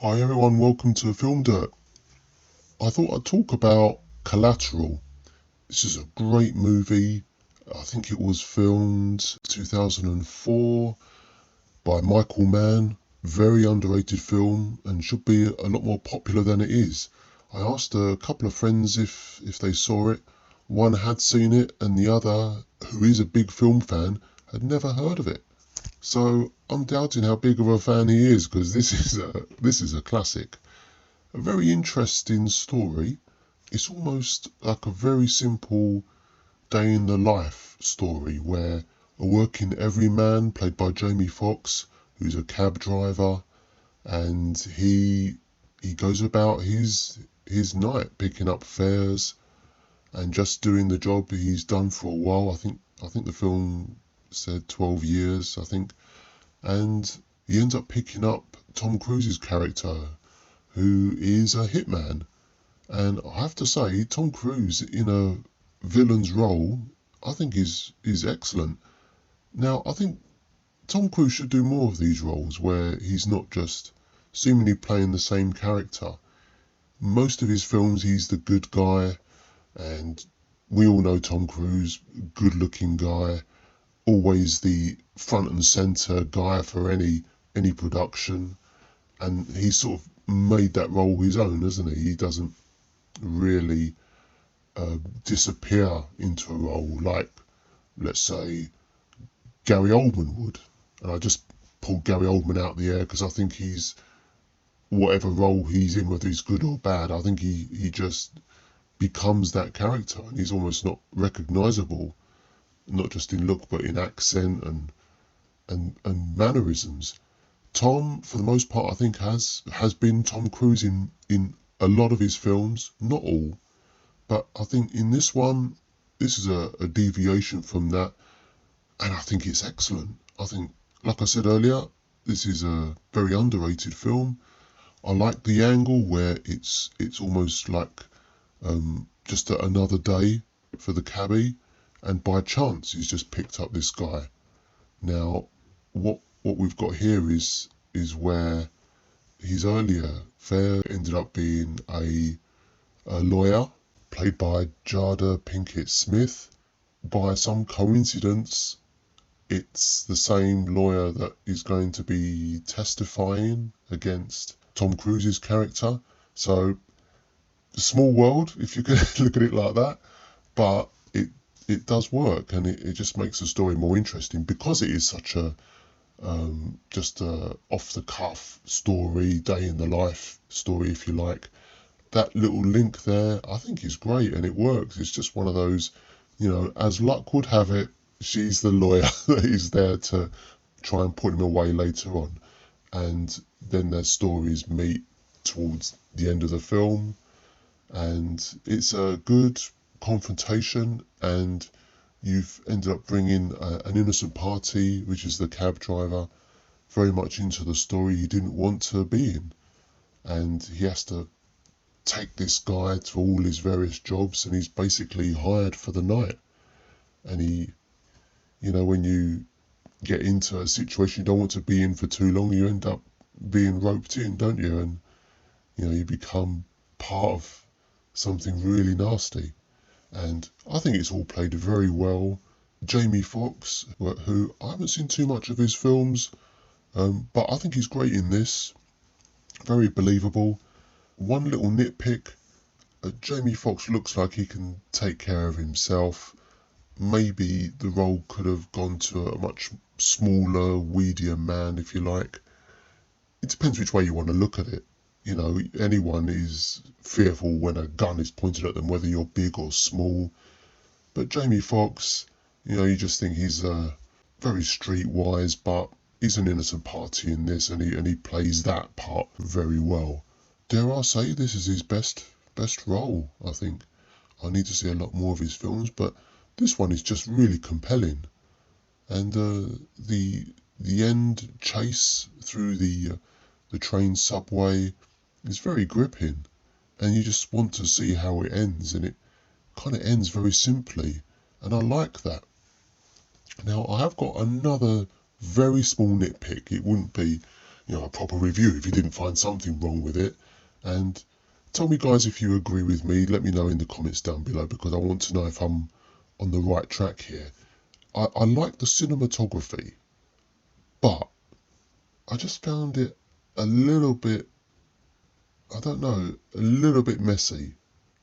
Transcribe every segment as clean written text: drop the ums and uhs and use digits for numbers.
Hi everyone, welcome to FilmDirt. I thought I'd talk about Collateral. This is a great movie. I think it was filmed 2004 by Michael Mann. Very underrated film and should be a lot more popular than it is. I asked a couple of friends if they saw it. One had seen it and the other, who is a big film fan, had never heard of it. So I'm doubting how big of a fan he is because this is a classic. A very interesting story. It's almost like a very simple day in the life story where a working everyman played by Jamie Foxx, who's a cab driver, and he goes about his night picking up fares and just doing the job he's done for a while. I think the film said 12 years, I think, and he ends up picking up Tom Cruise's character, who is a hitman. And I have to say, Tom Cruise in a villain's role, I think is excellent. Now, I think Tom Cruise should do more of these roles where he's not just seemingly playing the same character. Most of his films, he's the good guy, and we all know Tom Cruise, good-looking guy, always the front and center guy for any production, and he sort of made that role his own, hasn't he? He doesn't really disappear into a role like, let's say, Gary Oldman would. And I just pulled Gary Oldman out of the air because I think he's, whatever role he's in, whether he's good or bad, I think he just becomes that character and he's almost not recognizable, not just in look but in accent and mannerisms. Tom, for the most part, I think has been Tom Cruise in a lot of his films, not all, but I think in this one, this is a deviation from that, and I think it's excellent. I think, like I said earlier, this is a very underrated film. I like the angle where it's almost like just another day for the cabbie, and by chance he's just picked up this guy. Now, what we've got here is where his earlier affair ended up being a lawyer played by Jada Pinkett Smith. By some coincidence, it's the same lawyer that is going to be testifying against Tom Cruise's character. So, small world, if you could look at it like that, but it does work, and it just makes the story more interesting because it is such a just a off the cuff story, day in the life story, if you like. That little link there, I think, is great and it works. It's just one of those, as luck would have it, she's the lawyer that is there to try and put him away later on. And then their stories meet towards the end of the film, and it's a good confrontation. And you've ended up bringing an innocent party, which is the cab driver, very much into the story he didn't want to be in. And he has to take this guy to all his various jobs, and he's basically hired for the night. And when you get into a situation you don't want to be in for too long, you end up being roped in, don't you? And, you become part of something really nasty. And I think it's all played very well. Jamie Foxx, who I haven't seen too much of his films, but I think he's great in this. Very believable. One little nitpick, Jamie Foxx looks like he can take care of himself. Maybe the role could have gone to a much smaller, weedier man, if you like. It depends which way you want to look at it. Anyone is fearful when a gun is pointed at them, whether you're big or small. But Jamie Foxx, you just think he's very streetwise, but he's an innocent party in this, and he plays that part very well. Dare I say this is his best role, I think. I need to see a lot more of his films, but this one is just really compelling. And the end chase through the train subway is very gripping, and you just want to see how it ends, and it kind of ends very simply, and I like that. Now, I have got another very small nitpick. It wouldn't be a proper review if you didn't find something wrong with it. And tell me, guys, if you agree with me. Let me know in the comments down below, because I want to know if I'm on the right track here. I like the cinematography, but I just found it a little bit, I don't know, a little bit messy.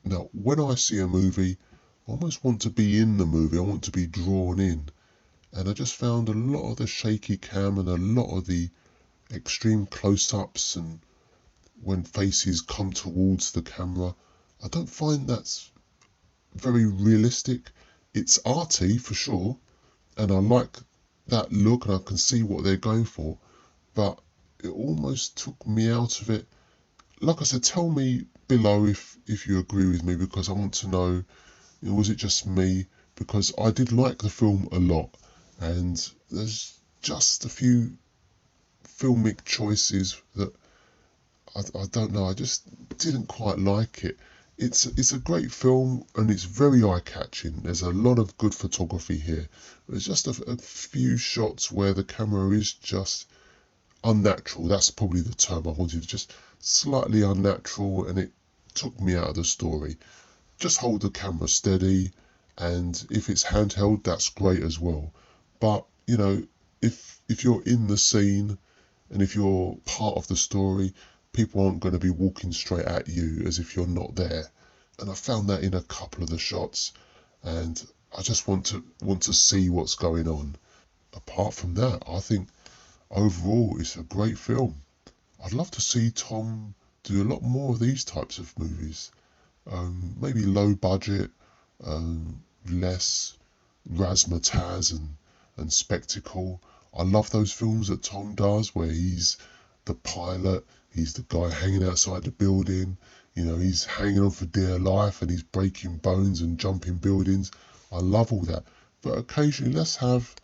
Now, when I see a movie, I almost want to be in the movie. I want to be drawn in. And I just found a lot of the shaky cam and a lot of the extreme close-ups, and when faces come towards the camera, I don't find that's very realistic. It's arty for sure, and I like that look and I can see what they're going for, but it almost took me out of it. Like I said, tell me below if you agree with me, because I want to know, was it just me? Because I did like the film a lot, and there's just a few filmic choices that I don't know, I just didn't quite like it. It's a great film and it's very eye-catching. There's a lot of good photography here. There's just a few shots where the camera is just unnatural. That's probably the term I wanted, just slightly unnatural, and it took me out of the story. Just hold the camera steady, and if it's handheld, that's great as well. But, if you're in the scene and if you're part of the story, people aren't going to be walking straight at you as if you're not there. And I found that in a couple of the shots, and I just want to see what's going on. Apart from that, I think overall it's a great film. I'd love to see Tom do a lot more of these types of movies. Maybe low budget, less razzmatazz and spectacle. I love those films that Tom does where he's the pilot, he's the guy hanging outside the building, he's hanging on for dear life and he's breaking bones and jumping buildings. I love all that. But occasionally let's have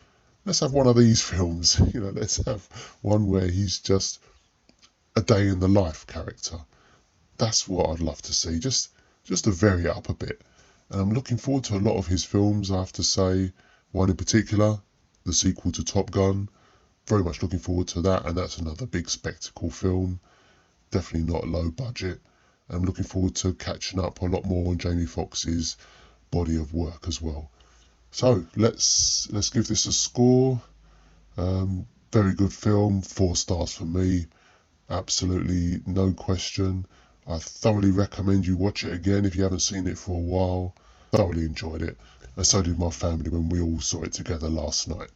one of these films, let's have one where he's just a day in the life character. That's what I'd love to see, just to vary it up a bit. And I'm looking forward to a lot of his films, I have to say. One in particular, the sequel to Top Gun. Very much looking forward to that, and that's another big spectacle film. Definitely not low budget. I'm looking forward to catching up a lot more on Jamie Foxx's body of work as well. So let's give this a score. Very good film, 4 stars for me. Absolutely no question. I thoroughly recommend you watch it again if you haven't seen it for a while. Thoroughly enjoyed it, and so did my family when we all saw it together last night.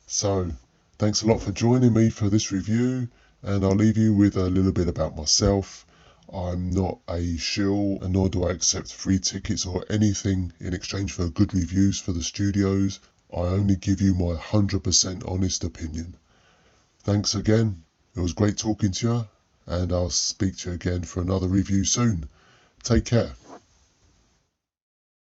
So, thanks a lot for joining me for this review, and I'll leave you with a little bit about myself. I'm not a shill, and nor do I accept free tickets or anything in exchange for good reviews for the studios. I only give you my 100% honest opinion. Thanks again. It was great talking to you, and I'll speak to you again for another review soon. Take care.